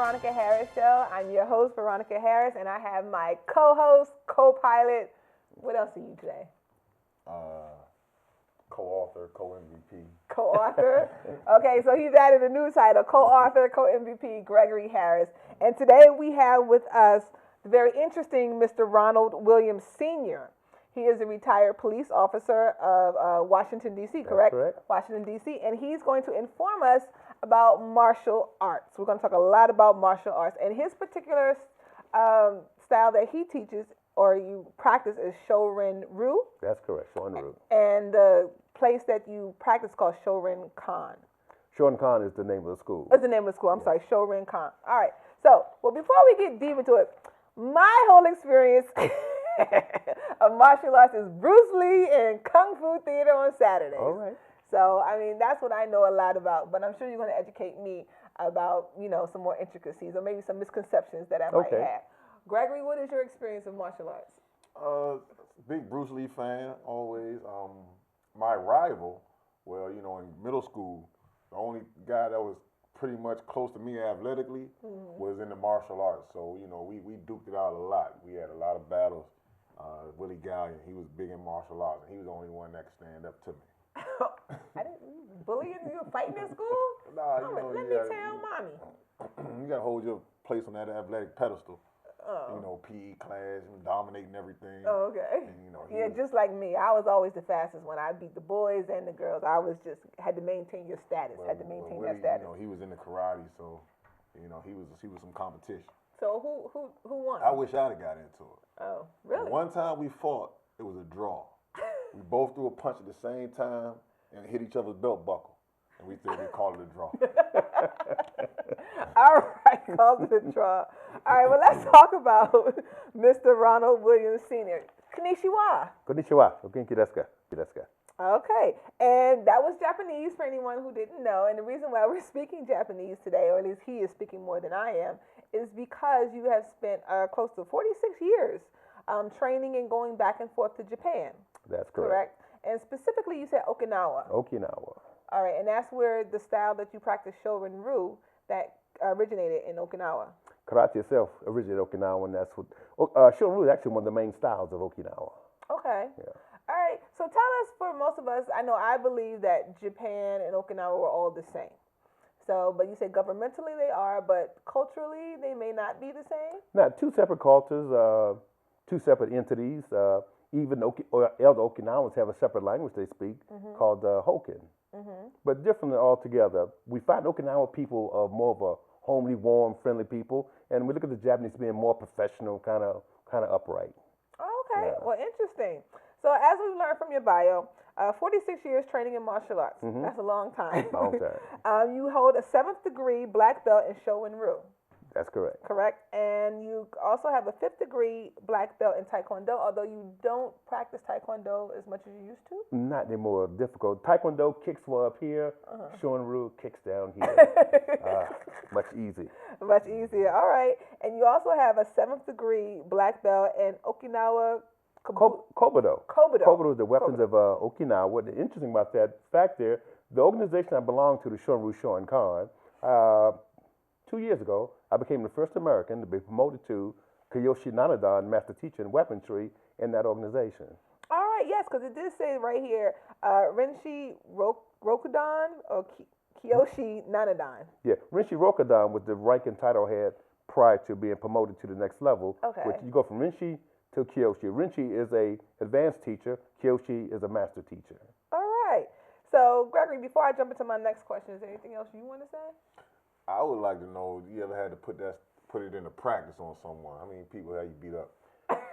Veronica Harris Show. I'm your host, Veronica Harris, and I have my co-host, co-pilot. What else are you today? Co-author, co-MVP. Co-author. Okay, so he's added a new title, co-author, co-MVP, Gregory Harris. And today we have with us the very interesting Mr. Ronald Williams Sr. He is a retired police officer of Washington, D.C., correct? That's correct. Washington, D.C., and he's going to inform us about martial arts. We're going to talk a lot about martial arts. And his particular style that he teaches or you practice is Shorin-ryu. That's correct, Shorin-ryu. And the place that you practice called Shorin-kan. Shorin-kan is the name of the school. That's the name of the school. I'm sorry, Shorin-kan. All right. So, well, before we get deep into it, my whole experience of martial arts is Bruce Lee and Kung Fu theater on Saturdays. All right. So, I mean, that's what I know a lot about. But I'm sure you're going to educate me about, you know, some more intricacies or maybe some misconceptions that I might have. Gregory, what is your experience of martial arts? Big Bruce Lee fan, always. My rival, well, you know, in middle school, the only guy that was pretty much close to me athletically was in the martial arts. So, you know, we duked it out a lot. We had a lot of battles. Willie Gallion, he was big in martial arts, and he was the only one that could stand up to me. I didn't bullying you fighting in school? Nah, you know, let me tell mommy. You got to hold your place on that athletic pedestal. You know, PE class and dominating everything. Oh, okay. And, you know, just like me. I was always the fastest when I beat the boys and the girls. I was just had to maintain your status. Had to maintain that status. You know, he was in the karate, so you know he was some competition. So who won? I wish I'd have got into it. Oh, really? One time we fought, it was a draw. We both threw a punch at the same time and hit each other's belt buckle, and we called it a draw. All right, called it a draw. All right, well, let's talk about Mr. Ronald Williams Sr. Konnichiwa. Konnichiwa. Genki desu ka? Okay, and that was Japanese for anyone who didn't know. And the reason why we're speaking Japanese today, or at least he is speaking more than I am, is because you have spent close to 46 years training and going back and forth to Japan. That's correct. And specifically, you said Okinawa. Okinawa. All right, and that's where the style that you practice, Shorin-ryu, that originated in Okinawa. Karate itself originated in Okinawa, and that's what Shorin-ryu is actually one of the main styles of Okinawa. Okay. Yeah. All right. So tell us, for most of us, I believe that Japan and Okinawa were all the same. So, but you said governmentally they are, but culturally they may not be the same? Now, two separate cultures, two separate entities. Even elder Okinawans have a separate language they speak called Hokkien. But different altogether. We find Okinawa people are more of a homely, warm, friendly people, and we look at the Japanese being more professional, kind of upright. Okay, Yeah. well, interesting. So as we learned from your bio, 46 years training in martial arts. That's a long time. Long time. You hold a 7th degree black belt in Shorin-ryu. That's correct. Correct. And you also have a 5th degree black belt in Taekwondo, although you don't practice Taekwondo as much as you used to? Not anymore. Difficult. Taekwondo kicks were up here. Shorin-ryu kicks down here. Much easier. Much easier. All right. And you also have a 7th degree black belt in Okinawa. Kobudo. Kobudo is the weapons of Okinawa. What's interesting about that fact there, the organization I belong to, the Shorin-ryu Shorin-kan, 2 years ago, I became the first American to be promoted to Kiyoshi Nanadan, master teacher in weaponry in that organization. All right, yes, because it did say right here, Renshi Rokudan or Kiyoshi Nanadan. Yeah, Renshi Rokudan was the rank and title I had prior to being promoted to the next level. Okay. Which you go from Renshi to Kiyoshi. Renshi is a advanced teacher. Kiyoshi is a master teacher. All right. So, Gregory, before I jump into my next question, is there anything else you want to say? I would like to know, you ever had to put it into practice on someone? How many people have you beat up?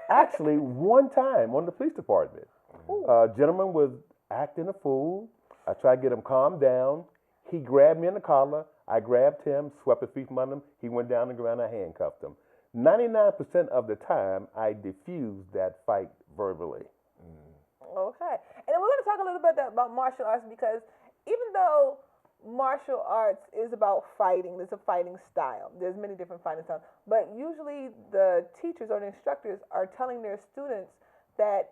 Actually, one time on the police department, a gentleman was acting a fool. I tried to get him calmed down. He grabbed me in the collar. I grabbed him, swept his feet from under him. He went down on the ground. I handcuffed him. 99% of the time, I diffused that fight verbally. Okay. And then we're going to talk a little bit about martial arts because even though martial arts is about fighting, there's a fighting style. There's many different fighting styles. But usually the teachers or the instructors are telling their students that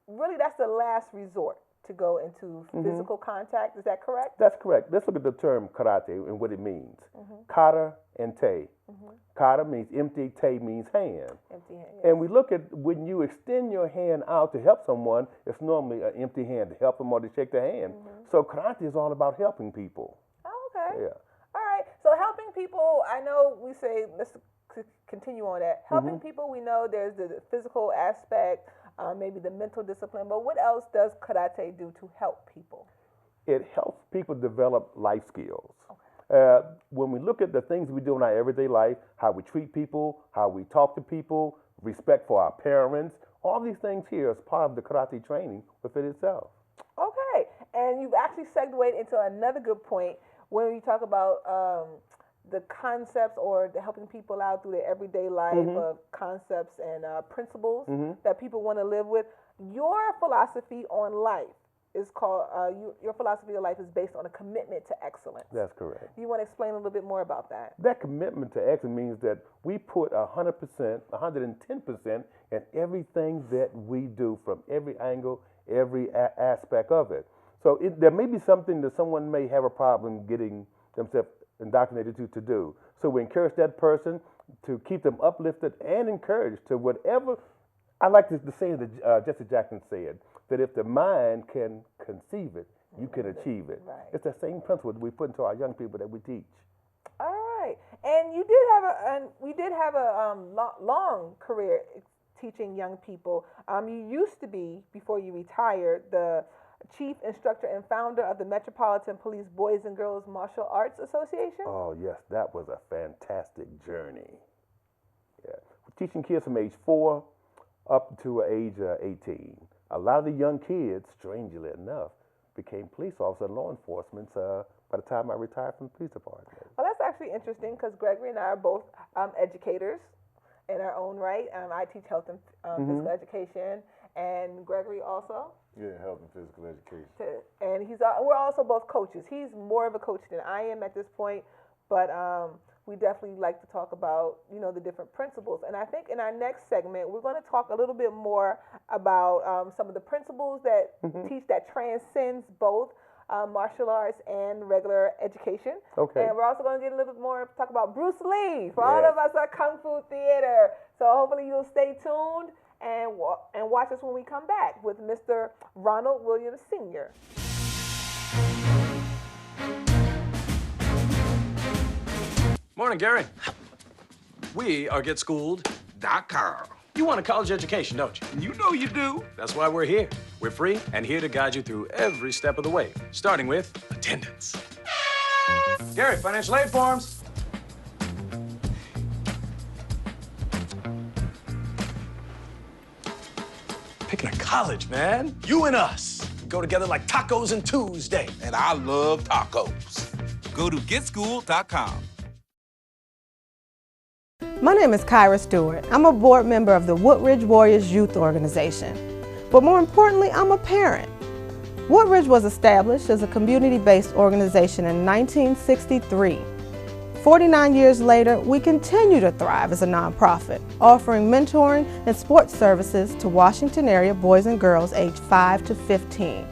really that's the last resort to go into physical contact. Is that correct? That's correct. Let's look at the term karate and what it means. Kata and te. Kata means empty, te means hand. Empty hand. Yes. And we look at when you extend your hand out to help someone, it's normally an empty hand to help them or to shake their hand. So karate is all about helping people. Oh, okay. Yeah. All right. So helping people, I know we say, let's continue on that. Helping people, we know there's the physical aspect, maybe the mental discipline, but what else does karate do to help people? It helps people develop life skills. When we look at the things we do in our everyday life, how we treat people, how we talk to people, respect for our parents, all these things here is part of the karate training within itself. Okay, and you've actually segued into another good point when we talk about the concepts or the helping people out through their everyday life of concepts and principles that people want to live with. Your philosophy on life is called, your philosophy of life is based on a commitment to excellence. That's correct. You want to explain a little bit more about that? That commitment to excellence means that we put 100%, 110% in everything that we do from every angle, every aspect of it. So there may be something that someone may have a problem getting themselves indoctrinated to do. So we encourage that person to keep them uplifted and encouraged to whatever. I like the saying that Jesse Jackson said, that if the mind can conceive it, you can achieve it. Right. It's the same principle that we put into our young people that we teach. All right, and you did have a long career teaching young people. You used to be, before you retired, the chief instructor and founder of the Metropolitan Police Boys and Girls Martial Arts Association. Oh yes, that was a fantastic journey. Yeah, teaching kids from age 4 up to age 18. A lot of the young kids, strangely enough, became police officers and law enforcement by the time I retired from the police department. Well, that's actually interesting because Gregory and I are both educators in our own right. I teach health and physical education, and Gregory also. Yeah, health and physical education. And we're also both coaches. He's more of a coach than I am at this point, but we definitely like to talk about, the different principles. And I think in our next segment, we're going to talk a little bit more about some of the principles that teach that transcends both martial arts and regular education. Okay. And we're also going to get a little bit more, talk about Bruce Lee for all of us at Kung Fu Theater. So hopefully you'll stay tuned and watch us when we come back with Mr. Ronald Williams Sr. Morning, Gary. We are GetSchooled.com. You want a college education, don't you? You know you do. That's why we're here. We're free and here to guide you through every step of the way, starting with attendance. Gary, financial aid forms. Picking a college, man. You and us. We go together like tacos and Tuesday. And I love tacos. Go to GetSchooled.com. My name is Kyra Stewart. I'm a board member of the Woodridge Warriors Youth Organization. But more importantly, I'm a parent. Woodridge was established as a community-based organization in 1963. 49 years later, we continue to thrive as a nonprofit, offering mentoring and sports services to Washington area boys and girls aged 5 to 15.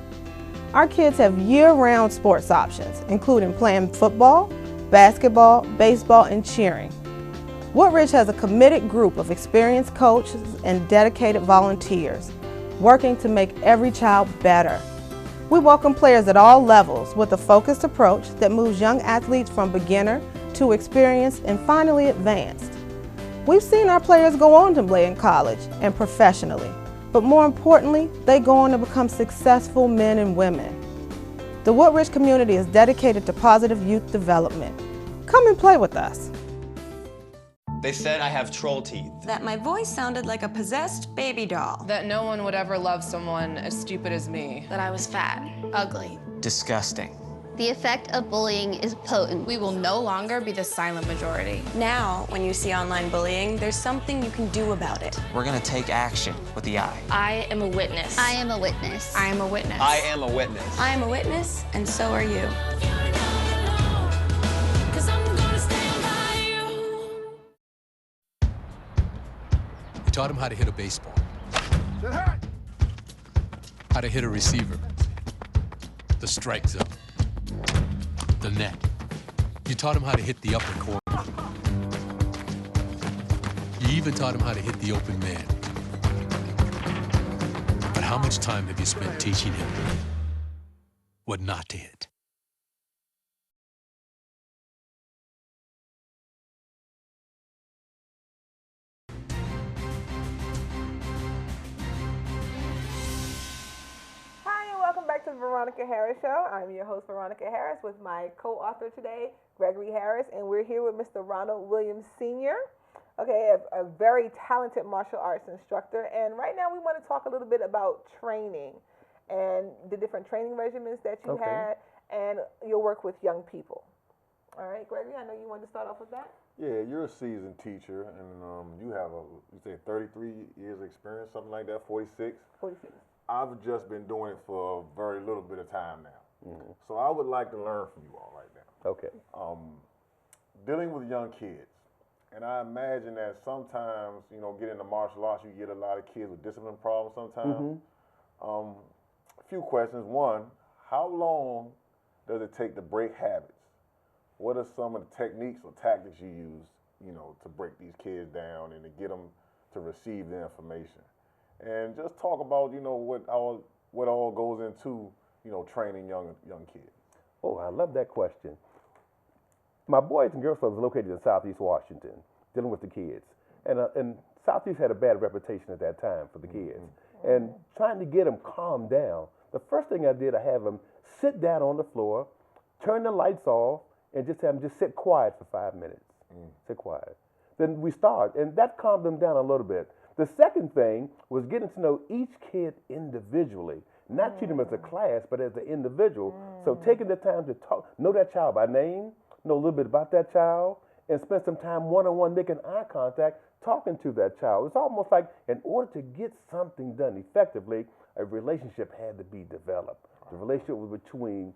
Our kids have year-round sports options, including playing football, basketball, baseball, and cheering. Woodridge has a committed group of experienced coaches and dedicated volunteers, working to make every child better. We welcome players at all levels with a focused approach that moves young athletes from beginner to experienced and finally advanced. We've seen our players go on to play in college and professionally, but more importantly, they go on to become successful men and women. The Woodridge community is dedicated to positive youth development. Come and play with us. They said I have troll teeth. That my voice sounded like a possessed baby doll. That no one would ever love someone as stupid as me. That I was fat, ugly. Disgusting. The effect of bullying is potent. We will no longer be the silent majority. Now, when you see online bullying, there's something you can do about it. We're gonna take action with the I. I am a witness. I am a witness. I am a witness. I am a witness. I am a witness, and so are you. Taught him how to hit a baseball, how to hit a receiver, the strike zone, the net. You taught him how to hit the upper corner. You even taught him how to hit the open man. But how much time have you spent teaching him what not to hit? Hi, and welcome back to the Veronica Harris Show. I'm your host, Veronica Harris, with my co-author today, Gregory Harris, and we're here with Mr. Ronald Williams Sr., okay, a very talented martial arts instructor. And right now we want to talk a little bit about training and the different training regimens that you had and your work with young people. All right, Gregory, I know you wanted to start off with that. Yeah, you're a seasoned teacher, and you have you say 33 years experience, something like that, 46? 46. I've just been doing it for a very little bit of time now. So I would like to learn from you all right now. Okay. Dealing with young kids, and I imagine that sometimes, you know, getting into martial arts, you get a lot of kids with discipline problems sometimes. A few questions. One, how long does it take to break habits? What are some of the techniques or tactics you use, you know, to break these kids down and to get them to receive the information? And just talk about, you know, what all goes into, you know, training young kids. Oh, I love that question. My Boys and Girls Club is located in Southeast Washington, dealing with the kids. And Southeast had a bad reputation at that time for the kids. And trying to get them calmed down, the first thing I did, I have them sit down on the floor, turn the lights off, and just have them just sit quiet for 5 minutes. Sit quiet. Then we start, and that calmed them down a little bit. The second thing was getting to know each kid individually, not treat them as a class, but as an individual. So taking the time to talk, know that child by name, know a little bit about that child, and spend some time one-on-one making eye contact, talking to that child. It's almost like in order to get something done effectively, a relationship had to be developed. The relationship was between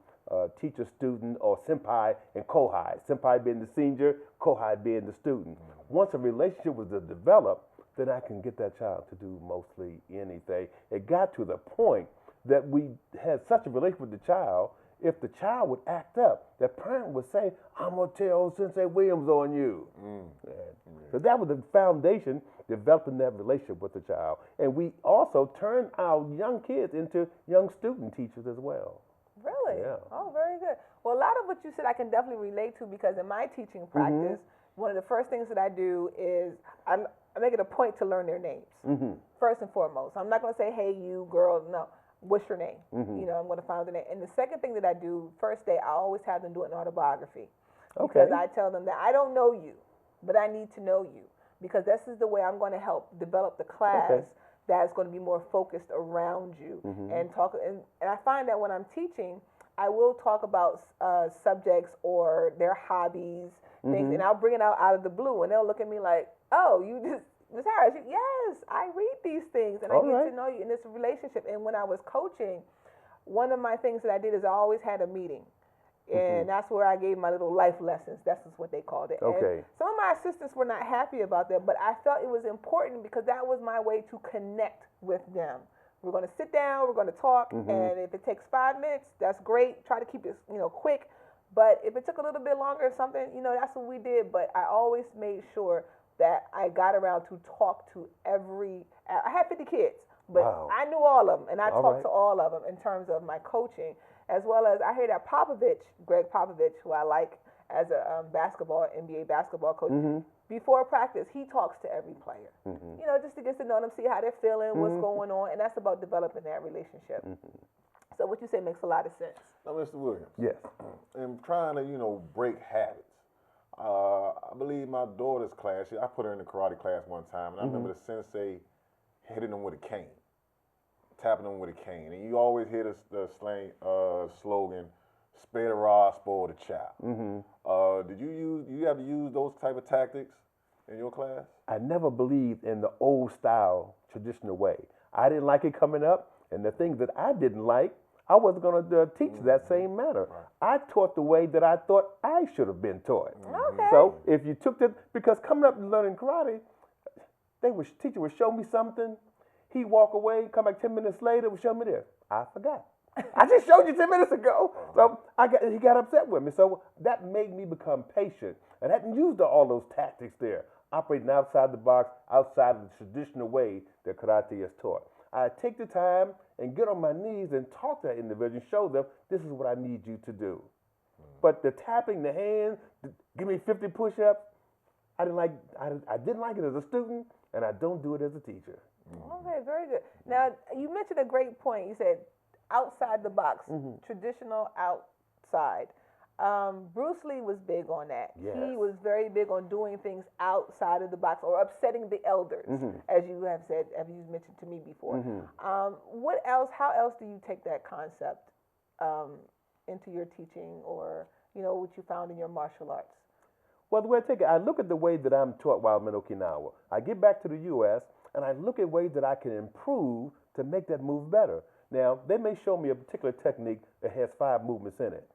teacher, student, or senpai and kohai. Senpai being the senior, kohai being the student. Once a relationship was developed, then I can get that child to do mostly anything. It got to the point that we had such a relationship with the child, if the child would act up, the parent would say, I'm going to tell Sensei Williams on you. So that was the foundation, developing that relationship with the child. And we also turned our young kids into young student teachers as well. Really? Yeah. Oh, very good. Well, a lot of what you said I can definitely relate to, because in my teaching practice, one of the first things that I do is I make it a point to learn their names, first and foremost. I'm not going to say, hey, you girl, no. What's your name? You know, I'm going to find the name. And the second thing that I do, first day, I always have them do an autobiography. Because I tell them that I don't know you, but I need to know you. Because this is the way I'm going to help develop the class that's going to be more focused around you. And talk. And I find that when I'm teaching, I will talk about subjects or their hobbies, things, and I'll bring it out of the blue, and they'll look at me like, oh, you just, Ms. Harris, yes, I read these things, and I get to know you in this relationship. And when I was coaching, one of my things that I did is I always had a meeting. And that's where I gave my little life lessons. That's just what they called it. And some of my assistants were not happy about that, but I felt it was important because that was my way to connect with them. We're going to sit down, we're going to talk, and if it takes 5 minutes, that's great. Try to keep it, you know, quick. But if it took a little bit longer or something, you know, that's what we did. But I always made sure that I got around to talk to I had 50 kids, but I knew all of them, and I talked to all of them in terms of my coaching, as well as I hear that Greg Popovich, who I like as a NBA basketball coach, before practice, he talks to every player, you know, just to get to know them, see how they're feeling, what's going on, and that's about developing that relationship. So what you say makes a lot of sense. Now, Mr. Williams. Yes. I'm trying to, you know, break habits. I believe my daughter's class, I put her in the karate class one time, and I remember the sensei hitting them with a cane, tapping them with a cane. And you always hear the slogan, spare the rod, spoil the child. Did you have to use those type of tactics in your class? I never believed in the old style, traditional way. I didn't like it coming up, and the things that I didn't like, I wasn't going to teach that same manner. I taught the way that I thought I should have been taught. So if you took that, because coming up and learning karate, teacher would show me something, he'd walk away, come back 10 minutes later, would show me this. I forgot. I just showed you 10 minutes ago. So he got upset with me. So that made me become patient. And I hadn't used all those tactics there. operating outside the box, outside of the traditional way that karate is taught. I take the time and get on my knees and talk to that individual and show them this is what I need you to do. But the tapping the hands, give me 50 push-ups, I didn't like it as a student, and I don't do it as a teacher. Okay, very good. Now, you mentioned a great point. You said outside the box, traditional outside. Bruce Lee was big on that. Yes. He was very big on doing things outside of the box or upsetting the elders, as you have said, as you mentioned to me before. What else? How else do you take that concept into your teaching, or what you found in your martial arts? Well, the way I take it, I look at the way that I'm taught while I'm in Okinawa. I get back to the U.S. and I look at ways that I can improve to make that move better. Now, they may show me a particular technique that has 5 movements in it.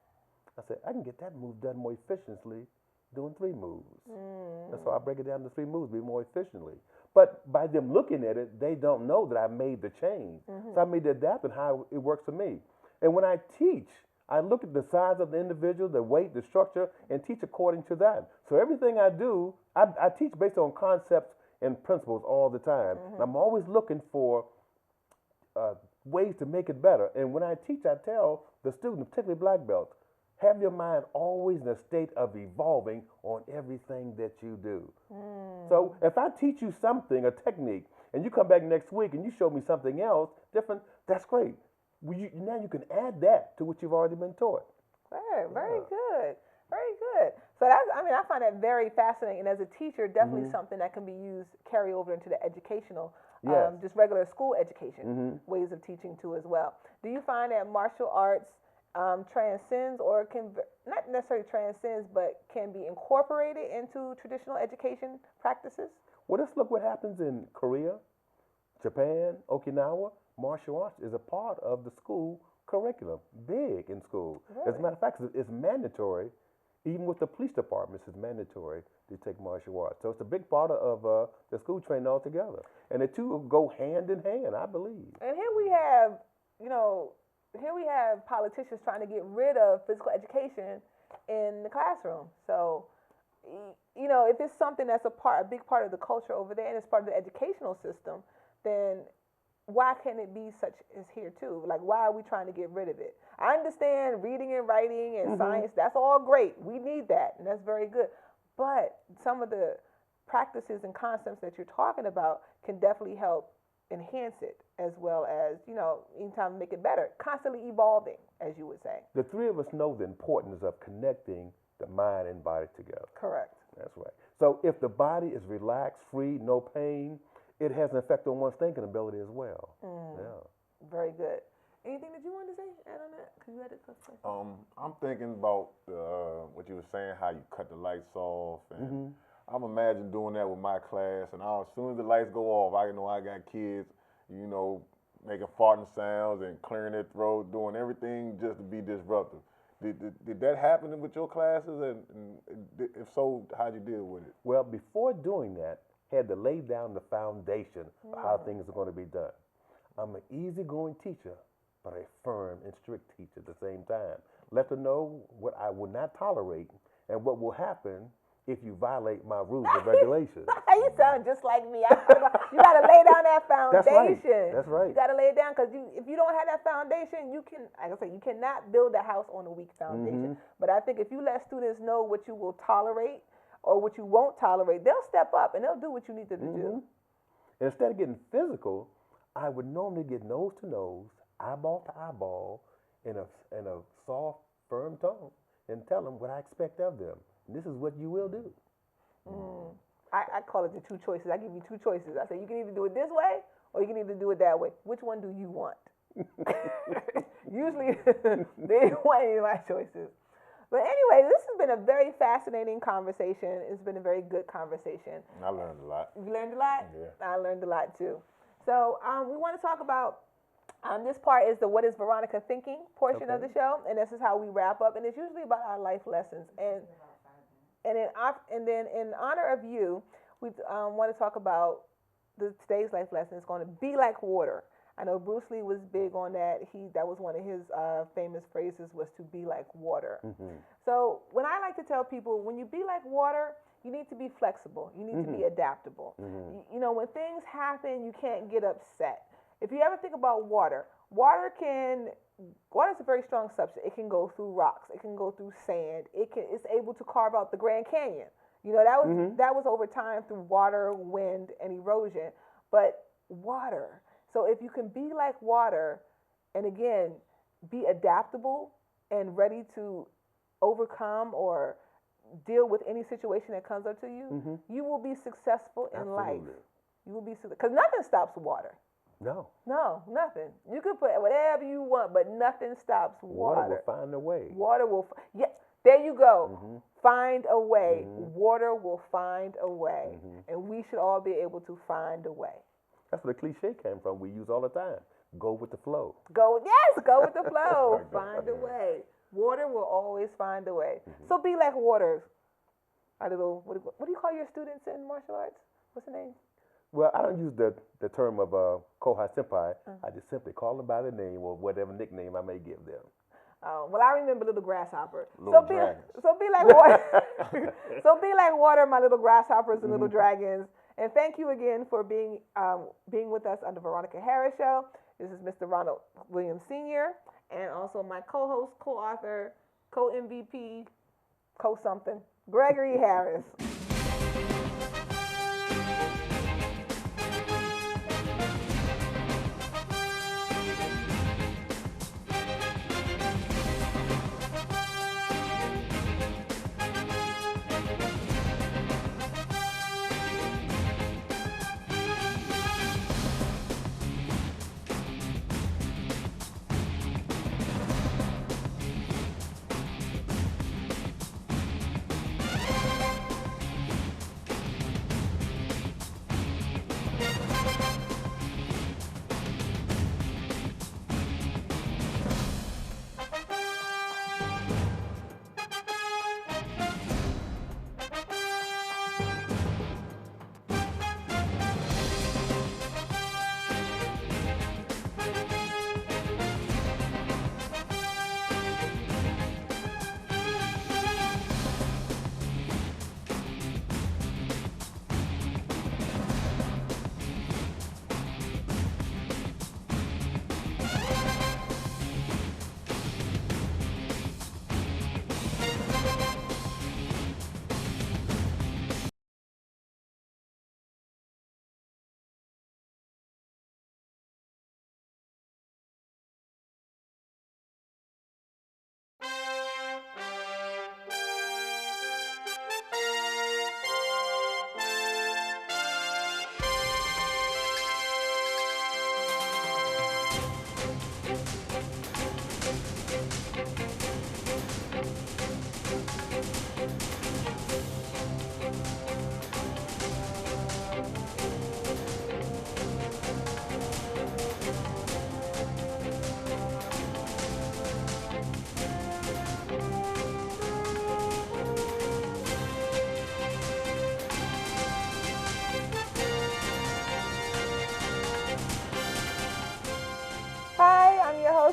I said, I can get that move done more efficiently doing 3 moves. And so I break it down to 3 moves, be more efficiently. But by them looking at it, they don't know that I made the change. So I made the adapt and how it works for me. And when I teach, I look at the size of the individual, the weight, the structure, and teach according to that. So everything I do, I teach based on concepts and principles all the time. And I'm always looking for ways to make it better. And when I teach, I tell the students, particularly black belts, have your mind always in a state of evolving on everything that you do. So if I teach you something, a technique, and you come back next week and you show me something else different, that's great. Now you can add that to what you've already been taught. Very good. Very good. So that's, I find that very fascinating. As a teacher, definitely something that can be used, carry over into the educational, just regular school education, ways of teaching too as well. Do you find that martial arts transcends, or can, not necessarily transcends, but can be incorporated into traditional education practices? Well, let's look what happens in Korea, Japan, Okinawa. Martial arts is a part of the school curriculum, big in school. Really? As a matter of fact, it's mandatory. Even with the police departments, it's mandatory to take martial arts. So it's a big part of the school training altogether. And the two go hand in hand, I believe. And here we have, politicians trying to get rid of physical education in the classroom. So, if it's something that's a big part of the culture over there and it's part of the educational system, then why can't it be such as here too? Like, why are we trying to get rid of it? I understand reading and writing and science, that's all great. We need that, and that's very good. But some of the practices and concepts that you're talking about can definitely help enhance it, as well as, anytime make it better. Constantly evolving, as you would say. The three of us know the importance of connecting the mind and body together. Correct. That's right. So if the body is relaxed, free, no pain, it has an effect on one's thinking ability as well. Yeah. Very good. Anything that you wanted to say, add on that? Because you had a question. I'm thinking about what you were saying, how you cut the lights off, and I'm imagining doing that with my class. And as soon as the lights go off, I know I got kids, making farting sounds and clearing their throat, doing everything just to be disruptive. Did that happen with your classes? And if so, how'd you deal with it? Well, before doing that, had to lay down the foundation of how things are going to be done. I'm an easygoing teacher, but a firm and strict teacher at the same time. Let them know what I will not tolerate and what will happen if you violate my rules and regulations. You sound just like me. You got to lay down that foundation. That's right. You got to lay it down, because if you don't have that foundation, you cannot build a house on a weak foundation. But I think if you let students know what you will tolerate or what you won't tolerate, they'll step up and they'll do what you need them to do. And instead of getting physical, I would normally get nose to nose, eyeball to eyeball, in a soft, firm tone, and tell them what I expect of them. And this is what you will do. I call it the 2 choices. I give you 2 choices. I say you can either do it this way or you can either do it that way. Which one do you want? Usually, they didn't want any of my choices. But anyway, this has been a very fascinating conversation. It's been a very good conversation. I learned a lot. You learned a lot? Yeah. I learned a lot too. So we want to talk about, this part is the What is Veronica Thinking portion of the show. And this is how we wrap up. And it's usually about our life lessons. And then in honor of you, we want to talk about today's life lesson. It's going to be like water. I know Bruce Lee was big on that. That was one of his famous phrases, was to be like water. So when I like to tell people, when you be like water, you need to be flexible. You need to be adaptable. You know, when things happen, you can't get upset. If you ever think about water, water is a very strong substance. It can go through rocks. It can go through sand. It's able to carve out the Grand Canyon. You know, that was over time through water, wind, and erosion. But water. So if you can be like water, and again, be adaptable and ready to overcome or deal with any situation that comes up to you, you will be successful in life. You will be because nothing stops water. No. No, nothing. You can put whatever you want, but nothing stops water. Water will find a way. Water will. Yeah, there you go. Find a way. Water will find a way, and we should all be able to find a way. That's where the cliche came from. We use all the time. Go with the flow. Go with the flow. Find a way. Water will always find a way. So be like water. Our little, what do you call your students in martial arts? What's the name? Well, I don't use the term of Kohai Senpai. I just simply call them by their name or whatever nickname I may give them. Well, I remember little grasshopper. Little so be like water. So be like water, my little grasshoppers and little dragons. And thank you again for being with us on the Veronica Harris Show. This is Mr. Ronald Williams Sr. and also my co-host, co-author, co-MVP, co-something, Gregory Harris.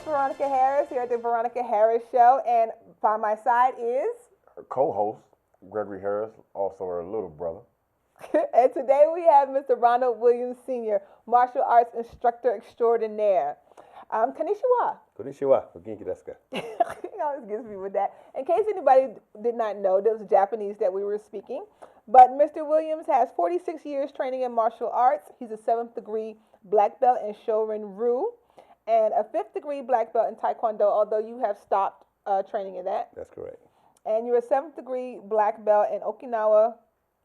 Veronica Harris here at the Veronica Harris Show, and by my side is her co-host, Gregory Harris, also her little brother. And today we have Mr. Ronald Williams Sr., martial arts instructor extraordinaire. Konnichiwa. Konnichiwa. Genki desu ka? He always gets me with that. In case anybody did not know, that was Japanese that we were speaking. But Mr. Williams has 46 years training in martial arts. He's a 7th degree black belt in Shorin-ryu and a 5th degree black belt in Taekwondo, although you have stopped training in that. That's correct. And you're a 7th degree black belt in Okinawa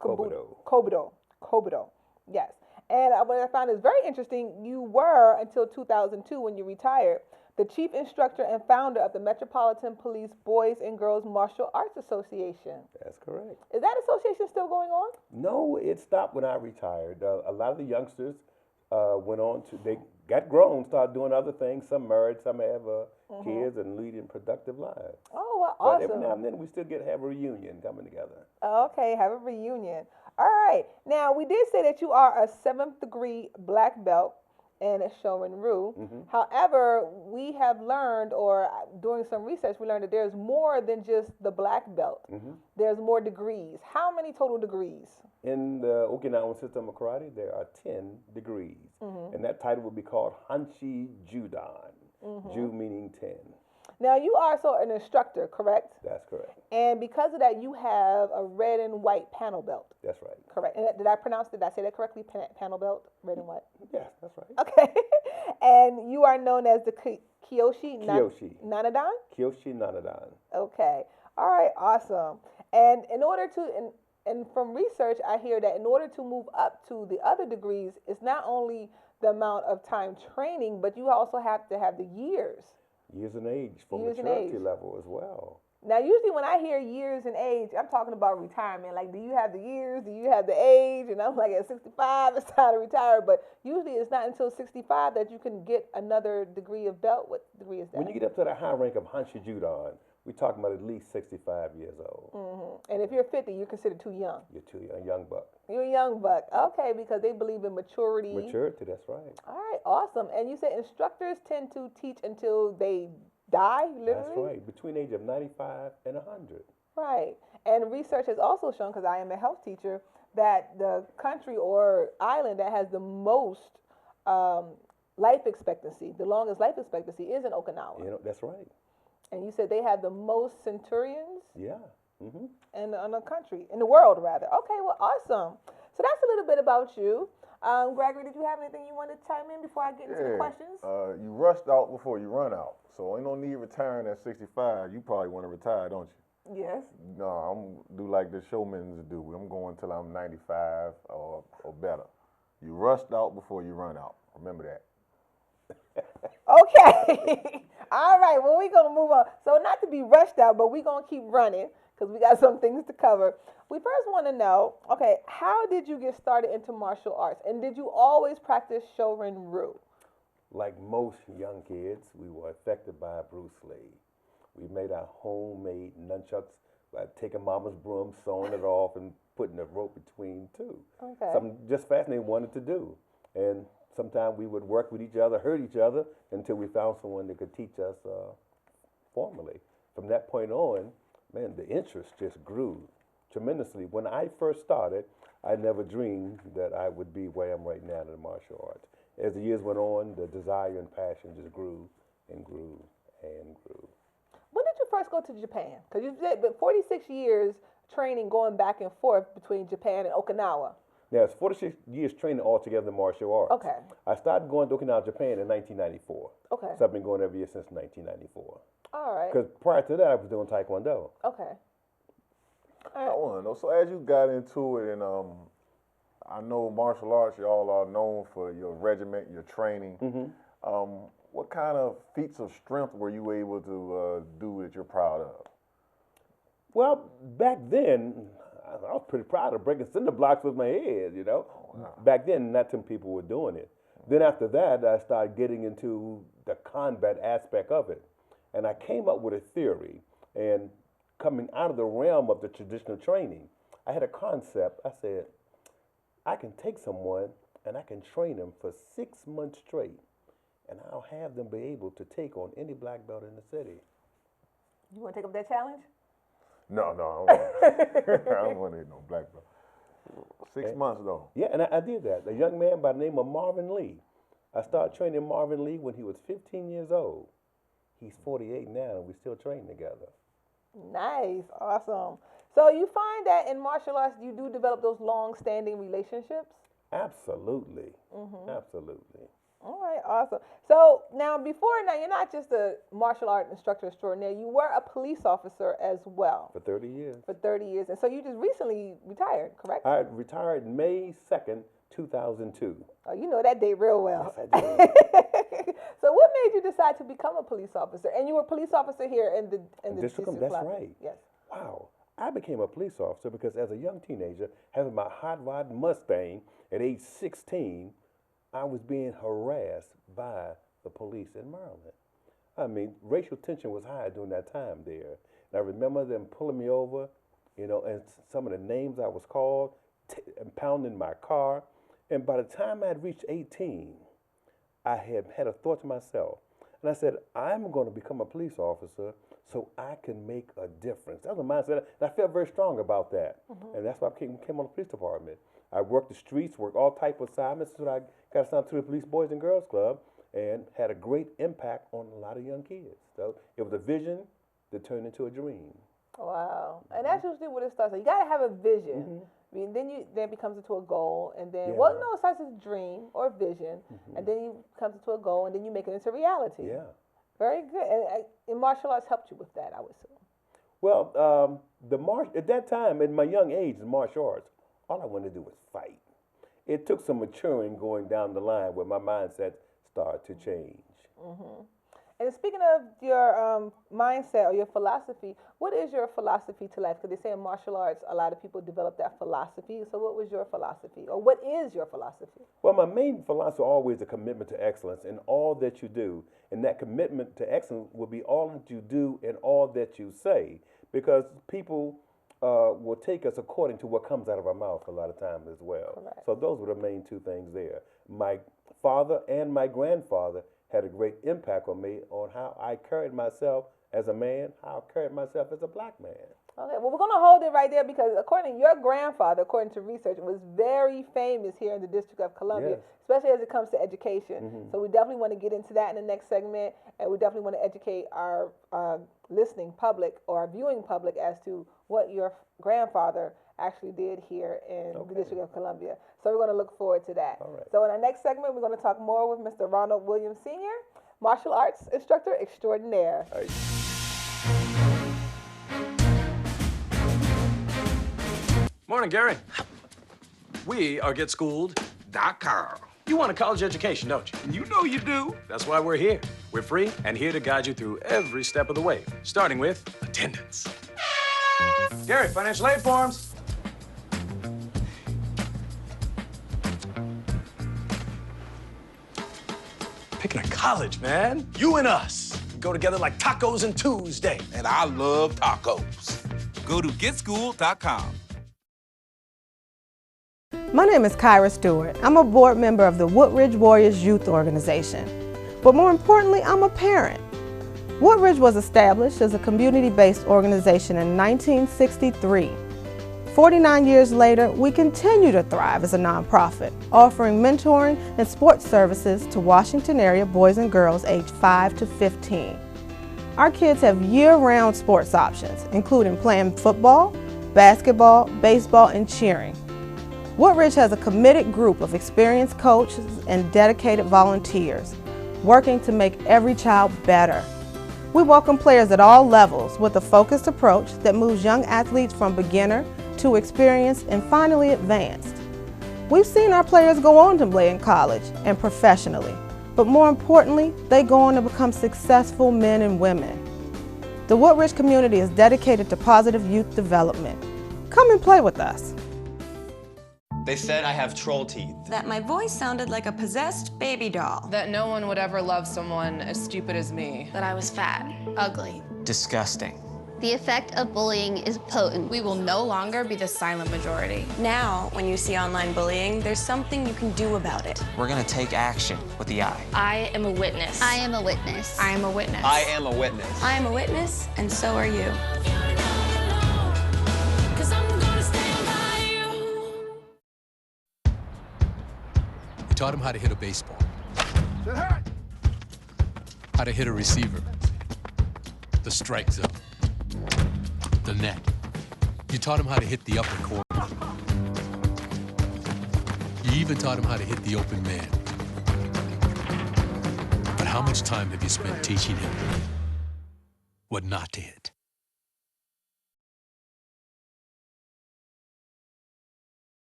Kobudo. Yes. And what I found is very interesting, you were, until 2002 when you retired, the chief instructor and founder of the Metropolitan Police Boys and Girls Martial Arts Association. That's correct. Is that association still going on? No, it stopped when I retired. A lot of the youngsters went on to, they got grown, started doing other things. Some married, some have kids and leading productive lives. Oh, well, awesome. But every now and then we still have a reunion coming together. Okay, have a reunion. All right. Now, we did say that you are a 7th degree black belt and Shorin-ryu. However, we have learned, or doing some research, we learned that there's more than just the black belt. There's more degrees. How many total degrees? In the Okinawan system of karate, there are 10 degrees. And that title would be called Hanshi Judan. Ju meaning 10. Now, you are also an instructor, correct? That's correct. And because of that, you have a red and white panel belt. That's right. Correct. And did I say that correctly? Panel belt, red and white? Yes, that's right. Okay. And you are known as the Kiyoshi Nanadan? Kiyoshi Nanadan. Okay. All right, awesome. And in order to, and from research, I hear that in order to move up to the other degrees, it's not only the amount of time training, but you also have to have the years. Years and age for Years and maturity age. level as well. Now, usually when I hear years and age, I'm talking about retirement. Like, do you have the years? Do you have the age? And I'm like, at 65, it's time to retire. But usually it's not until 65 that you can get another degree of belt. What degree is that? When you get up to the high rank of Hanshi Judan, we're talking about at least 65 years old. And if you're 50, you're considered too young. You're too young, young buck. You're a young buck. Okay, because they believe in maturity. Maturity, that's right. All right, awesome. And you said instructors tend to teach until they die, literally? That's right, between the age of 95 and 100. Right. And research has also shown, because I am a health teacher, that the country or island that has the most life expectancy, the longest life expectancy, is in Okinawa. You know, that's right. And you said they have the most centurions? Yeah. In the country, in the world, rather. Okay, well, awesome. So that's a little bit about you. Gregory, did you have anything you wanted to chime in before I get into the questions? You rushed out before you run out. So ain't no need retiring at 65. You probably want to retire, don't you? Yes. No, I'm do like the showmans do. I'm going till I'm 95 or better. You rushed out before you run out. Remember that. Okay. All right. Well, we're going to move on. So not to be rushed out, but we're going to keep running because we got some things to cover. We first want to know, okay, how did you get started into martial arts? And did you always practice Shorin-ryu? Like most young kids, we were affected by Bruce Lee. We made our homemade nunchucks by taking mama's broom, sewing it off, and putting a rope between two. Okay. Something just fascinating wanted to do. And sometimes we would work with each other, hurt each other, until we found someone that could teach us formally. From that point on, man, the interest just grew tremendously. When I first started, I never dreamed that I would be where I am right now in the martial arts. As the years went on, the desire and passion just grew and grew and grew. When did you first go to Japan? Because you said, but 46 years training going back and forth between Japan and Okinawa. Now, it's 46 years training altogether in martial arts. Okay. I started going to Okinawa, Japan in 1994. Okay. So I've been going every year since 1994. All right. Because prior to that, I was doing Taekwondo. Okay. I want to know, so as you got into it, and I know martial arts, y'all are known for your regiment, your training. What kind of feats of strength were you able to do that you're proud of? Well, back then, I was pretty proud of breaking cinder blocks with my head, you know. Oh, wow. Back then, not some people were doing it. Then after that, I started getting into the combat aspect of it. And I came up with a theory, and coming out of the realm of the traditional training, I had a concept. I said, I can take someone and I can train them for 6 months straight, and I'll have them be able to take on any black belt in the city. You want to take up that challenge? No, I don't want to hit no black belt. 6 months though. Yeah, and I did that. A young man by the name of Marvin Lee. I started training Marvin Lee when he was 15 years old. He's 48 now, and we still train together. Nice, awesome. So you find that in martial arts, you do develop those long-standing relationships? Absolutely, absolutely. All right, awesome. So now, you're not just a martial art instructor extraordinaire. You were a police officer as well. For 30 years. For 30 years. And so you just recently retired, correct? I retired May 2nd, 2002. Oh, you know that date real well. Yes, I did. So what made you decide to become a police officer? And you were a police officer here in the district. That's right. Yes. Wow. I became a police officer because as a young teenager, having my hot rod Mustang at age 16, I was being harassed by the police in Maryland. I mean, racial tension was high during that time there. And I remember them pulling me over, you know, and some of the names I was called, impounding my car. And by the time I'd reached 18, I had a thought to myself, and I said, I'm going to become a police officer so I can make a difference. That was a mindset, and I felt very strong about that, and that's why I came on the police department. I worked the streets, worked all type of assignments, so I got assigned to the Police Boys and Girls Club, and had a great impact on a lot of young kids. So it was a vision that turned into a dream. Wow, and that's usually what it starts. You gotta have a vision. I mean, then it becomes into a goal, and then well, no, it starts as a dream or vision, and then it comes into a goal, and then you make it into reality. Yeah. Very good. And martial arts helped you with that, I would say. Well, at that time, in my young age in martial arts, all I wanted to do was fight. It took some maturing going down the line where my mindset started to change. And speaking of your mindset or your philosophy, what is your philosophy to life? Because they say in martial arts, a lot of people develop that philosophy. So what was your philosophy? Or what is your philosophy? Well, my main philosophy always is a commitment to excellence in all that you do. And that commitment to excellence will be all that you do and all that you say. Because people will take us according to what comes out of our mouth a lot of times as well. Correct. So those were the main two things there. My father and my grandfather had a great impact on me on how I carried myself as a man, how I carried myself as a black man. Okay, well, we're going to hold it right there because according to your grandfather, according to research, was very famous here in the District of Columbia, especially as it comes to education. So we definitely want to get into that in the next segment, and we definitely want to educate our listening public or our viewing public as to what your grandfather actually did here in the District of Columbia. So we're going to look forward to that. All right. So in our next segment, we're going to talk more with Mr. Ronald Williams Sr., martial arts instructor extraordinaire. All right. Morning, Gary. We are GetSchooled.com. You want a college education, don't you? You know you do. That's why we're here. We're free and here to guide you through every step of the way, starting with attendance. Gary, financial aid forms. Picking a college, man. You and us. We go together like tacos and Tuesday. And I love tacos. Go to GetSchooled.com. My name is Kyra Stewart. I'm a board member of the Woodridge Warriors Youth Organization. But more importantly, I'm a parent. Woodridge was established as a community-based organization in 1963. 49 years later, we continue to thrive as a nonprofit, offering mentoring and sports services to Washington area boys and girls aged 5 to 15. Our kids have year-round sports options, including playing football, basketball, baseball, and cheering. Woodridge has a committed group of experienced coaches and dedicated volunteers, working to make every child better. We welcome players at all levels with a focused approach that moves young athletes from beginner to experienced and finally advanced. We've seen our players go on to play in college and professionally, but more importantly, they go on to become successful men and women. The Woodridge community is dedicated to positive youth development. Come and play with us. They said I have troll teeth. That my voice sounded like a possessed baby doll. That no one would ever love someone as stupid as me. That I was fat, ugly. Disgusting. The effect of bullying is potent. We will no longer be the silent majority. Now, when you see online bullying, there's something you can do about it. We're gonna take action with the I. I am a witness. I am a witness. I am a witness. I am a witness. I am a witness, and so are you. You taught him how to hit a baseball, how to hit a receiver, the strike zone, the net. You taught him how to hit the upper corner. You even taught him how to hit the open man. But how much time have you spent teaching him what not to hit?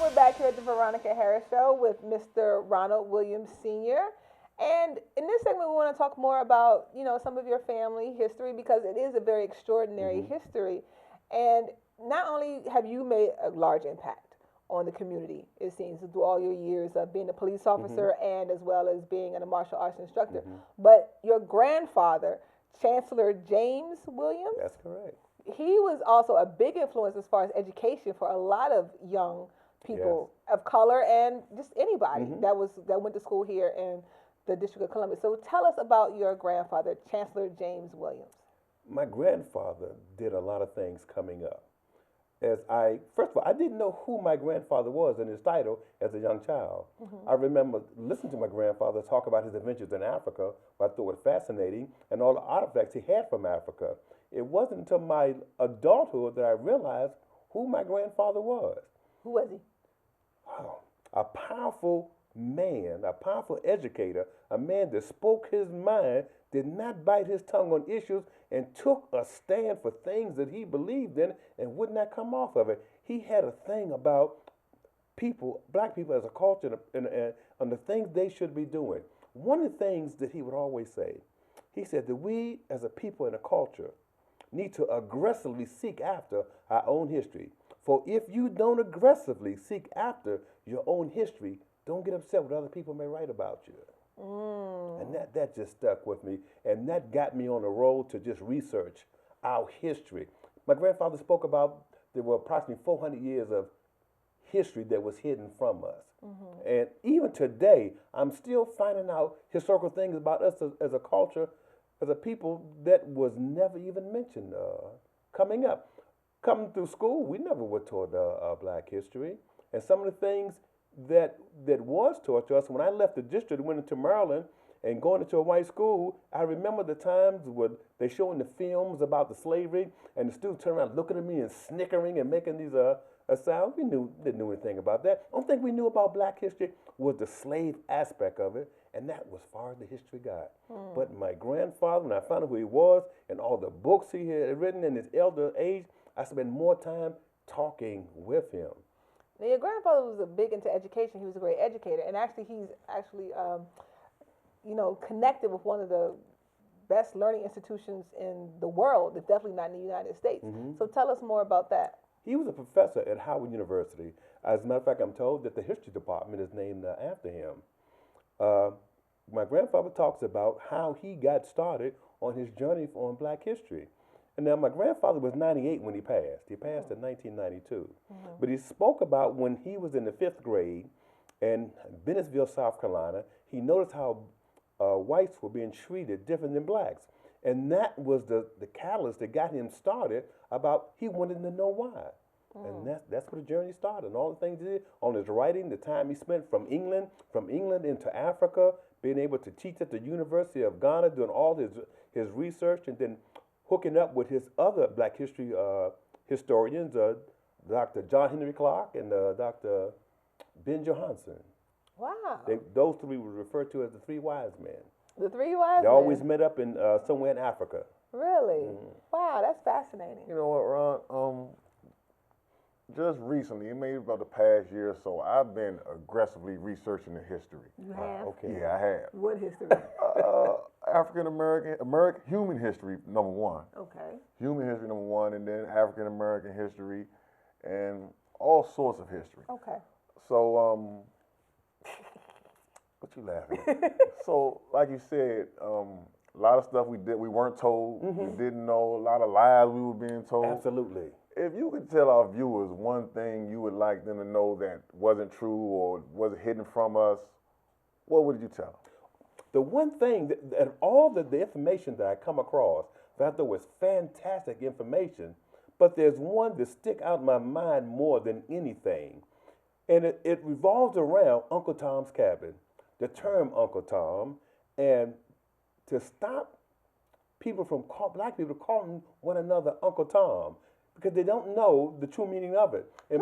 We're back here at the Veronica Harris Show with Mr. Ronald Williams Sr. And in this segment, we want to talk more about, some of your family history because it is a very extraordinary history. And not only have you made a large impact on the community, it seems, through all your years of being a police officer and as well as being a martial arts instructor, but your grandfather, Chancellor James Williams, That's correct. he was also a big influence as far as education for a lot of young people of color and just anybody that went to school here in the District of Columbia. So tell us about your grandfather, Chancellor James Williams. My grandfather did a lot of things coming up. First of all, I didn't know who my grandfather was and his title as a young child. I remember listening to my grandfather talk about his adventures in Africa, what I thought was fascinating, and all the artifacts he had from Africa. It wasn't until my adulthood that I realized who my grandfather was. Who was he? Wow. A powerful man, a powerful educator, a man that spoke his mind, did not bite his tongue on issues, and took a stand for things that he believed in and would not come off of it. He had a thing about people, black people as a culture, and the things they should be doing. One of the things that he would always say, he said that we as a people and a culture need to aggressively seek after our own history. For if you don't aggressively seek after your own history, don't get upset what other people may write about you. And that just stuck with me. And that got me on the road to just research our history. My grandfather spoke about there were approximately 400 years of history that was hidden from us. And even today, I'm still finding out historical things about us as a culture, as a people that was never even mentioned coming up. Coming through school, we never were taught black history. And some of the things that was taught to us, when I left the district and went into Maryland and going into a white school, I remember the times when they showing the films about the slavery, and the students turn around looking at me and snickering and making these sounds. We didn't know anything about that. The only thing we knew about black history was the slave aspect of it, and that was far as the history got. But my grandfather, when I found out who he was and all the books he had written in his elder age, I spent more time talking with him. Now, your grandfather was big into education. He was a great educator, and actually, he's connected with one of the best learning institutions in the world, if definitely not in the United States. So tell us more about that. He was a professor at Howard University. As a matter of fact, I'm told that the history department is named after him. My grandfather talks about how he got started on his journey on black history. And now my grandfather was 98 when he passed. He passed in 1992. But he spoke about when he was in the 5th grade in Bennettsville, South Carolina, he noticed how whites were being treated different than blacks. And that was the catalyst that got him started about he wanted to know why. And that's where the journey started. And all the things he did on his writing, the time he spent from England into Africa, being able to teach at the University of Ghana, doing all his research, and then hooking up with his other black history historians, Dr. John Henry Clark and Dr. Ben Johansen. Wow. Those three were referred to as the three wise men. The three wise men? They always met up in somewhere in Africa. Really? Wow, that's fascinating. You know what, Ron? Just recently, maybe about the past year or so, I've been aggressively researching the history. You have? Okay. Yeah, I have. What history? African American, human history, number one. Okay. Human history, number one, and then African American history, and all sorts of history. Okay. So, what you laughing at? So, like you said, a lot of stuff we weren't told, we didn't know, a lot of lies we were being told. Absolutely. If you could tell our viewers one thing you would like them to know that wasn't true or was hidden from us, what would you tell them? The one thing that all the information that I come across, that there was fantastic information, but there's one that stick out in my mind more than anything. And it revolves around Uncle Tom's Cabin, the term Uncle Tom, and to stop people from black people calling one another Uncle Tom, because they don't know the true meaning of it. And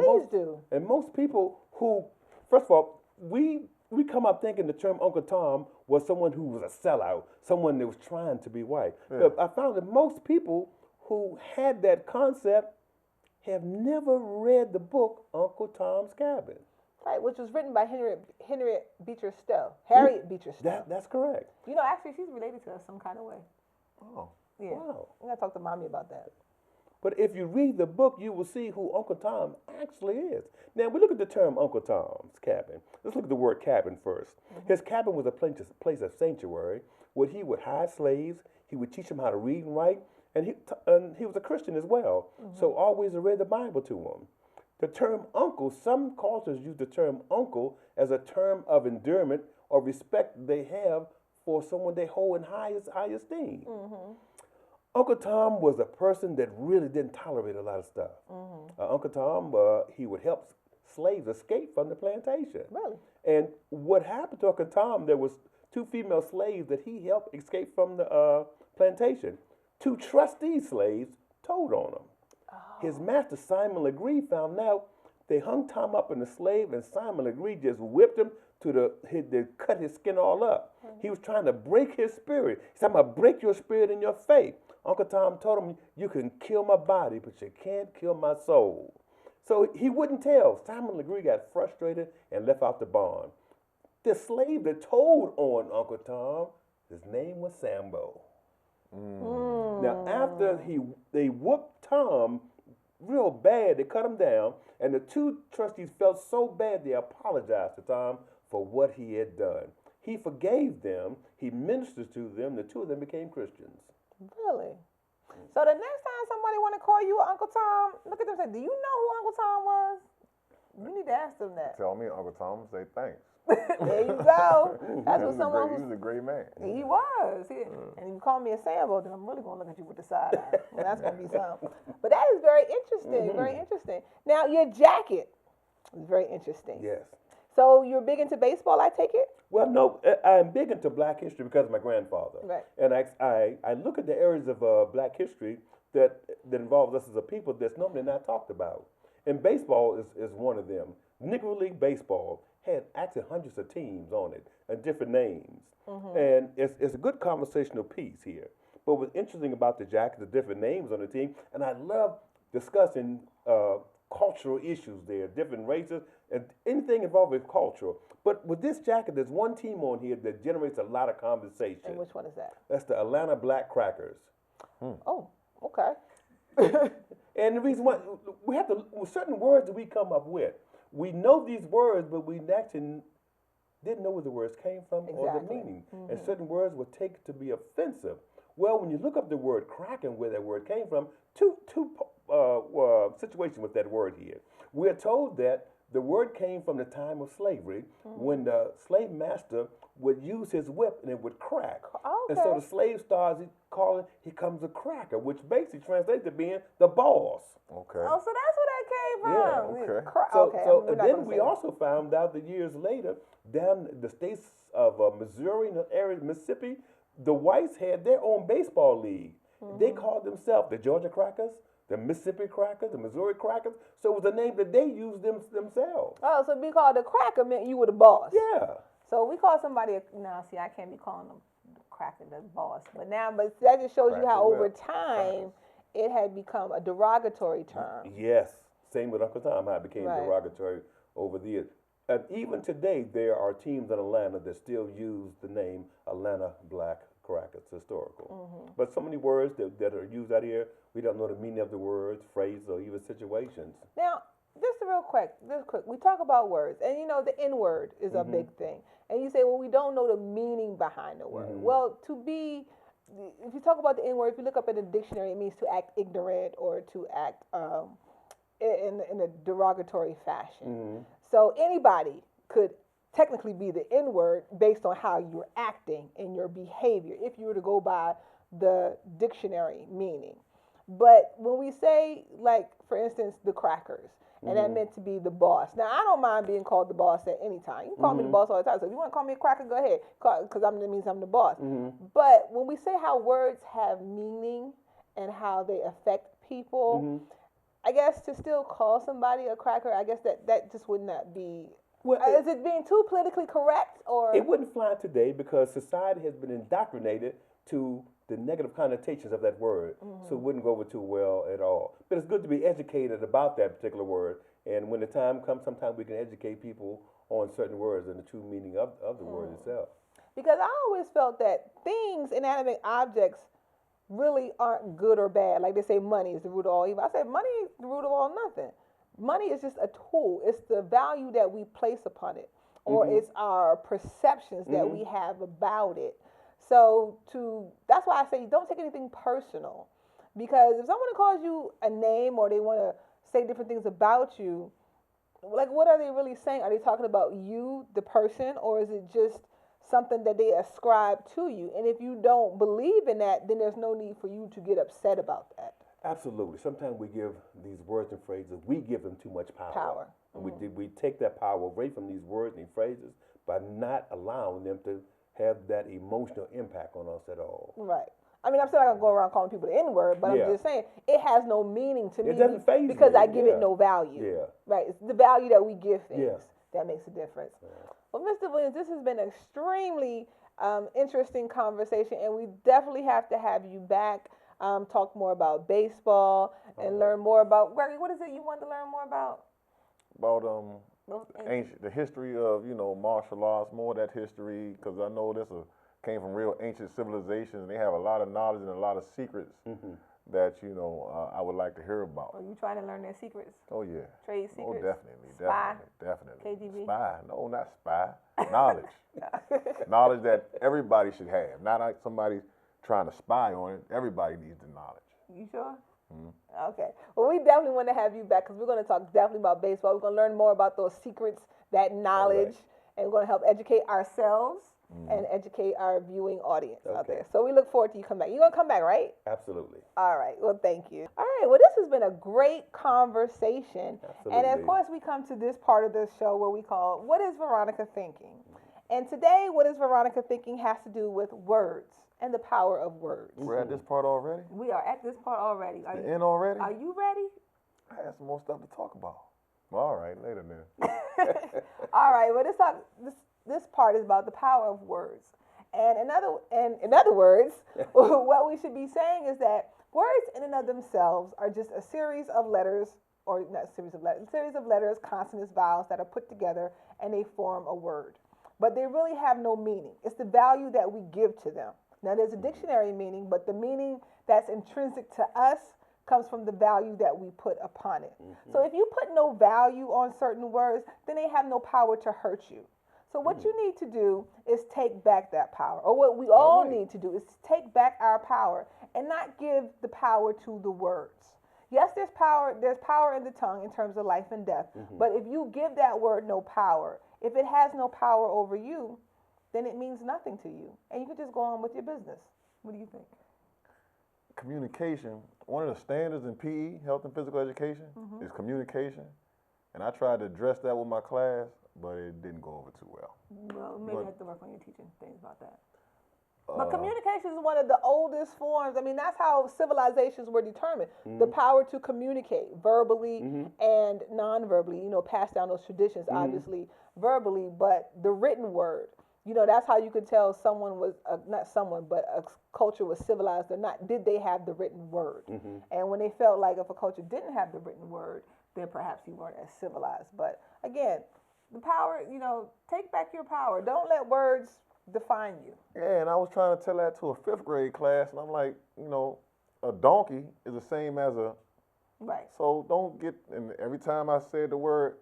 most people who, first of all, we come up thinking the term Uncle Tom was someone who was a sellout, someone that was trying to be white. Yeah. But I found that most people who had that concept have never read the book Uncle Tom's Cabin. Right, which was written by Harriet Beecher Stowe. Harriet Beecher Stowe. That's correct. You know, actually, she's related to us some kind of way. Oh. Yeah. Wow. I'm going to talk to Mommy about that. But if you read the book, you will see who Uncle Tom actually is. Now, we look at the term Uncle Tom's Cabin. Let's look at the word cabin first. His cabin was a place of sanctuary where he would hide slaves, he would teach them how to read and write, and he was a Christian as well. So always read the Bible to him. The term uncle, some cultures use the term uncle as a term of endearment or respect they have for someone they hold in high esteem. Uncle Tom was a person that really didn't tolerate a lot of stuff. Uncle Tom, he would help slaves escape from the plantation. Really? And what happened to Uncle Tom, there was 2 female slaves that he helped escape from the plantation. 2 trustee slaves told on him. His master, Simon Legree, found out. They hung Tom up in the slave, and Simon Legree just whipped him they cut his skin all up. He was trying to break his spirit. He said, I'm going to break your spirit and your faith. Uncle Tom told him, you can kill my body, but you can't kill my soul. So he wouldn't tell. Simon Legree got frustrated and left out the barn. The slave that told on Uncle Tom, his name was Sambo. Now, after they whooped Tom real bad, they cut him down, and the 2 trustees felt so bad they apologized to Tom for what he had done. He forgave them, he ministered to them, the 2 of them became Christians. Really? So the next time somebody want to call you Uncle Tom, look at them and say, do you know who Uncle Tom was? You need to ask them that. Tell me Uncle Tom, say thanks. There you go. That's what someone He was a great man. He was. And if you call me a Sambo, then I'm really going to look at you with the side eye. Well, that's going to be something. But that is very interesting, very interesting. Now, your jacket is very interesting. Yes. So you're big into baseball, I take it? Well, no, I'm big into Black history because of my grandfather. Right. And I look at the areas of Black history that involves us as a people that's normally not talked about. And baseball is one of them. Negro League Baseball had actually hundreds of teams on it and different names. And it's a good conversational piece here. But what's interesting about the jacket, the different names on the team, and I love discussing cultural issues there, different races, and anything involved with culture. But with this jacket, there's one team on here that generates a lot of conversation. And which one is that? That's the Atlanta Black Crackers. Oh, okay. And the reason why, we have to, certain words that we come up with, we know these words, but we actually didn't know where the words came from or the meaning. And certain words were taken to be offensive. Well, when you look up the word cracking, where that word came from, two situations with that word here. We're told that the word came from the time of slavery, when the slave master would use his whip and it would crack. And so the slave starts calling, here comes a cracker, which basically translates to being the boss. Okay. Oh, so that's where that came from. Yeah, okay. So and then we also found out that years later, down the states of Missouri and the area of Mississippi, the whites had their own baseball league. They called themselves the Georgia Crackers, the Mississippi Crackers, the Missouri Crackers. So it was a name that they used themselves. Oh, so be called the cracker meant you were the boss. Yeah. So we call somebody see, I can't be calling them the cracker the boss. But that just shows you how over time it had become a derogatory term. Yes. Same with Uncle Tom, how it became derogatory over the years. And even today, there are teams in Atlanta that still use the name Atlanta Black Crackers, historical. But so many words that are used out here, we don't know the meaning of the words, phrases, or even situations. Now, just real quick, we talk about words, and the N-word is a big thing. And you say, well, we don't know the meaning behind the word. Well, if you talk about the N-word, if you look up in the dictionary, it means to act ignorant or to act in a derogatory fashion. So anybody could technically be the N-word based on how you're acting and your behavior, if you were to go by the dictionary meaning. But when we say, like, for instance, the crackers, and that meant to be the boss. Now, I don't mind being called the boss at any time. You can call me the boss all the time. So if you want to call me a cracker, go ahead, because that means I'm the boss. But when we say how words have meaning and how they affect people, I guess to still call somebody a cracker, I guess that just would not be. Well, is it being too politically correct, or? It wouldn't fly today because society has been indoctrinated to the negative connotations of that word, so it wouldn't go over too well at all. But it's good to be educated about that particular word, and when the time comes, sometimes we can educate people on certain words and the true meaning of the word itself. Because I always felt that things, inanimate objects, really aren't good or bad. Like they say money is the root of all evil. I said money is the root of all nothing. Money is just a tool. It's the value that we place upon it, or it's our perceptions that we have about it. So that's why I say don't take anything personal. Because if someone calls you a name or they want to say different things about you, like what are they really saying? Are they talking about you, the person, or is it just something that they ascribe to you? And if you don't believe in that, then there's no need for you to get upset about that. Absolutely. Sometimes we give these words and phrases, we give them too much power. And we take that power away from these words and phrases by not allowing them to have that emotional impact on us at all. Right. I mean, I'm still not going to go around calling people the N-word, but I'm just saying it has no meaning to me. It doesn't faze because me. I give it no value. Yeah. Right. It's the value that we give things that makes a difference. Well, Mr. Williams, this has been an extremely interesting conversation, and we definitely have to have you back, talk more about baseball and learn more about, Gregory, what is it you want to learn more about? About the history of, you know, martial arts, more of that history, because I know this came from real ancient civilizations, and they have a lot of knowledge and a lot of secrets that, you know, I would like to hear about. Are you trying to learn their secrets? Oh, yeah. Trade secrets? Oh, definitely. Spy? Definitely. KGB? Spy. No, not spy. Knowledge. Knowledge that everybody should have. Not like somebody trying to spy on it. Everybody needs the knowledge. You sure? Okay. Well, we definitely want to have you back because we're going to talk definitely about baseball. We're going to learn more about those secrets, that knowledge, and we're going to help educate ourselves and educate our viewing audience out there. So we look forward to you coming back. You're going to come back, right? Absolutely. All right. Well, thank you. All right. Well, this has been a great conversation. Absolutely. And of course, we come to this part of the show where we call, What is Veronica Thinking? And today, What is Veronica Thinking has to do with words and the power of words. We're at this part already? We are at this part already. The end already? Are you ready? I have some more stuff to talk about. Well, all right, later then. All right. Well, this part is about the power of words. And in other words, what we should be saying is that words in and of themselves are just a series of letters, or not a series of letters, a series of letters, consonants, vowels that are put together and they form a word. But they really have no meaning. It's the value that we give to them. Now, there's a dictionary meaning, but the meaning that's intrinsic to us comes from the value that we put upon it. So if you put no value on certain words, then they have no power to hurt you. So what you need to do is take back that power, or what we all need to do is take back our power and not give the power to the words. Yes, there's power in the tongue in terms of life and death, but if you give that word no power, if it has no power over you, then it means nothing to you, and you can just go on with your business. What do you think? Communication, one of the standards in PE, health and physical education, is communication. And I tried to address that with my class, but it didn't go over too well. Well, maybe you have to work on your teaching things about that. But communication is one of the oldest forms. I mean, that's how civilizations were determined. The power to communicate verbally and non-verbally, you know, pass down those traditions, obviously verbally, but the written word, you know, that's how you could tell someone was, not someone, but a culture was civilized or not. Did they have the written word? And when they felt like if a culture didn't have the written word, then perhaps you weren't as civilized. But again, the power, you know, take back your power. Don't let words define you. Yeah, and I was trying to tell that to a 5th grade class, and I'm like, you know, a donkey is the same as a... Right. So don't get... And every time I said the word,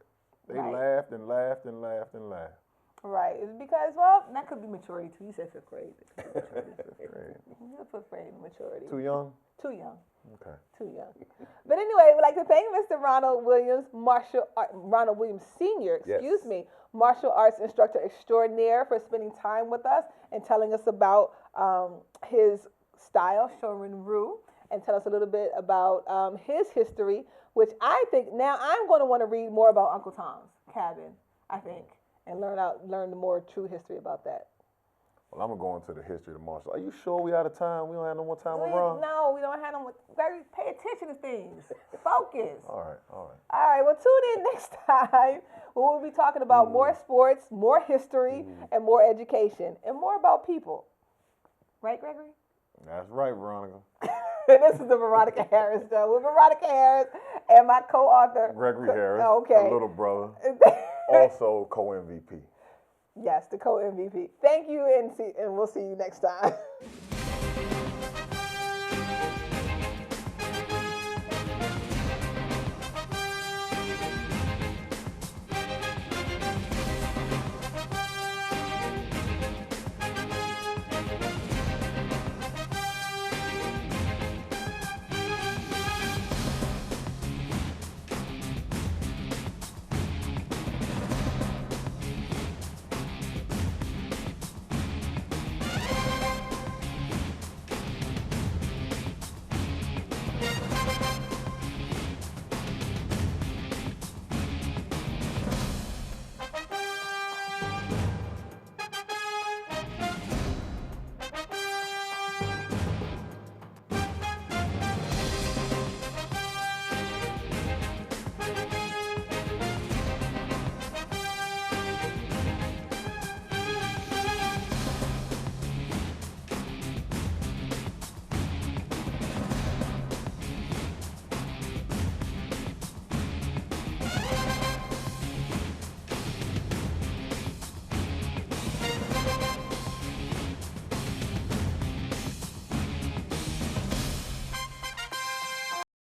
they laughed and laughed and laughed and laughed. Right. It's because, well, that could be maturity too. You said 5th grade. 5th grade. 5th grade maturity. Too young? Too young. Okay. Too young. But anyway, we'd like to thank Mr. Ronald Williams, Sr., martial arts instructor extraordinaire, for spending time with us and telling us about his style, Shorin-ryu, and tell us a little bit about his history, which I think now I'm going to want to read more about Uncle Tom's Cabin, I think, and learn the more true history about that. Well, I'm going to go into the history of the martial. Are you sure we out of time? We don't have no more time around? No, we don't have no more. Pay attention to things. Focus. All right, all right. All right, well, tune in next time when we'll be talking about more sports, more history, and more education, and more about people. Right, Gregory? That's right, Veronica. This is the Veronica Harris Show with Veronica Harris and my co-author, Gregory Harris, okay, my little brother, also co-MVP. Yes, the co-MVP. Thank you, and we'll see you next time.